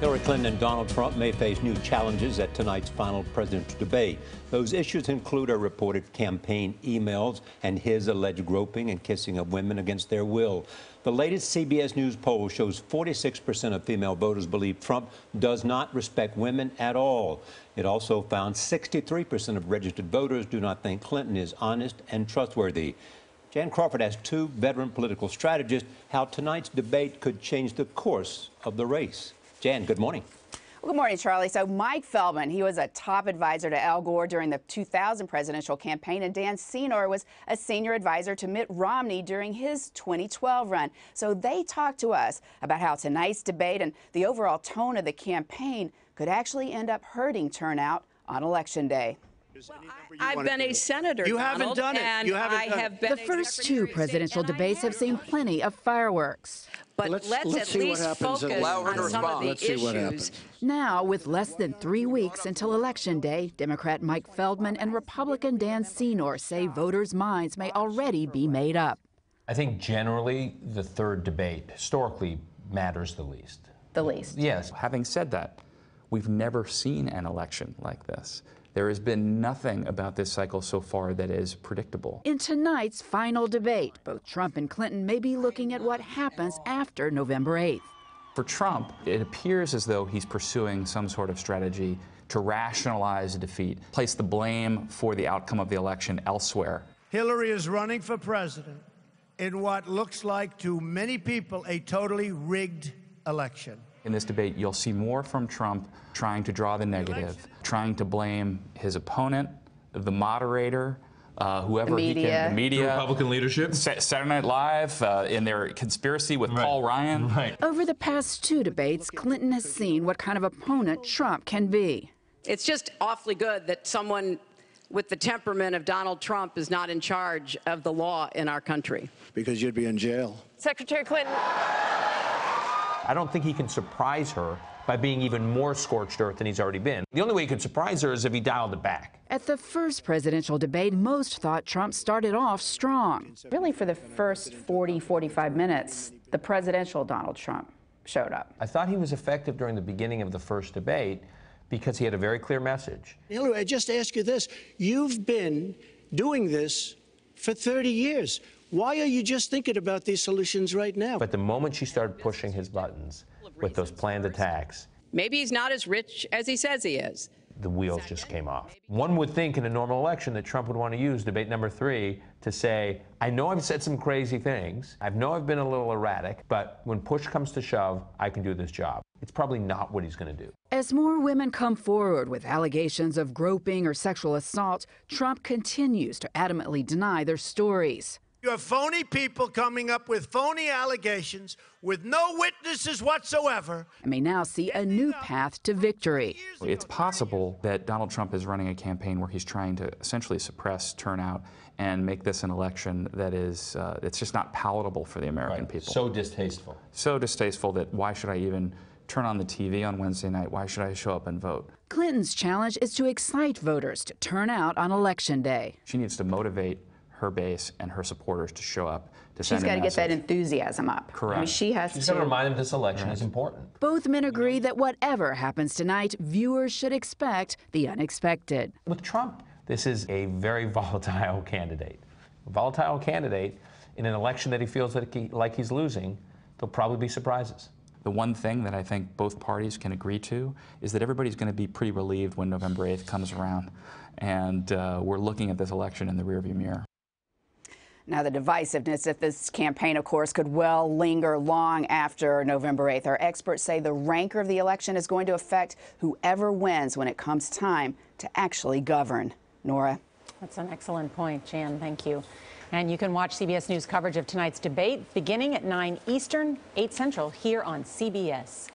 Hillary Clinton and Donald Trump may face new challenges at tonight's final presidential debate. Those issues include her reported campaign emails and his alleged groping and kissing of women against their will. The latest CBS News poll shows 46% of female voters believe Trump does not respect women at all. It also found 63% of registered voters do not think Clinton is honest and trustworthy. Jan Crawford asked two veteran political strategists how tonight's debate could change the course of the race. Jan, good morning. Well, good morning, Charlie. So Mike Feldman, he was a top advisor to Al Gore during the 2000 presidential campaign, and Dan Senor was a senior advisor to Mitt Romney during his 2012 run. So they talked to us about how tonight's debate and the overall tone of the campaign could actually end up hurting turnout on Election Day. Well, I've been a senator. You haven't done it. You haven't done it. The first two presidential debates have seen plenty of fireworks. But let's at least focus on some of the issues. Now, with less than 3 weeks until Election Day, Democrat Mike Feldman and Republican Dan Senor say voters' minds may already be made up. I think generally the third debate historically matters the least. The least? Yes. Having said that, we've never seen an election like this. There has been nothing about this cycle so far that is predictable. In tonight's final debate, both Trump and Clinton may be looking at what happens after November 8th. For Trump, it appears as though he's pursuing some sort of strategy to rationalize a defeat, place the blame for the outcome of the election elsewhere. Hillary is running for president in what looks like to many people a totally rigged election. In this debate, you'll see more from Trump trying to draw the negative, trying to blame his opponent, the moderator, whoever he can, the media, the Republican leadership, Saturday Night Live, in their conspiracy with Paul Ryan. Right. Over the past two debates, Clinton has seen what kind of opponent Trump can be. It's just awfully good that someone with the temperament of Donald Trump is not in charge of the law in our country. Because you'd be in jail. Secretary Clinton. I don't think he can surprise her by being even more scorched earth than he's already been. The only way he could surprise her is if he dialed it back. At the first presidential debate, most thought Trump started off strong. Really, for the first 45 minutes, the presidential Donald Trump showed up. I thought he was effective during the beginning of the first debate because he had a very clear message. Hillary, I just ask you this. You've been doing this for 30 years. Why are you just thinking about these solutions right now? But the moment she started pushing his buttons with those planned attacks, Maybe he's not as rich as he says he is. the wheels just came off. One would think in a normal election that Trump would want to use debate number 3 to say, I know I've said some crazy things, I know I've been a little erratic, but when push comes to shove, I can do this job. It's probably not what he's going to do. As more women come forward with allegations of groping or sexual assault, Trump continues to adamantly deny their stories. You have phony people coming up with phony allegations with no witnesses whatsoever. And may now see a new path to victory. It's possible that Donald Trump is running a campaign where he's trying to essentially suppress turnout and make this an election that is, it's just not palatable for the American people. So distasteful. So distasteful that why should I even turn on the TV on Wednesday night? Why should I show up and vote? Clinton's challenge is to excite voters to turn out on Election Day. She needs to motivate her base and her supporters to show up to send a message. She's got to get that enthusiasm up. Correct. I mean, she's going to remind them this election is important. Both men agree that whatever happens tonight, viewers should expect the unexpected. With Trump, this is a very volatile candidate. A volatile candidate in an election that he feels like he's losing, there'll probably be surprises. The one thing that I think both parties can agree to is that everybody's going to be pretty relieved when November 8th comes around, and we're looking at this election in the rearview mirror. Now, the divisiveness of this campaign, of course, could well linger long after November 8th. Our experts say the rancor of the election is going to affect whoever wins when it comes time to actually govern. Nora? That's an excellent point, Jan. Thank you. And you can watch CBS News coverage of tonight's debate beginning at 9 Eastern, 8 Central here on CBS.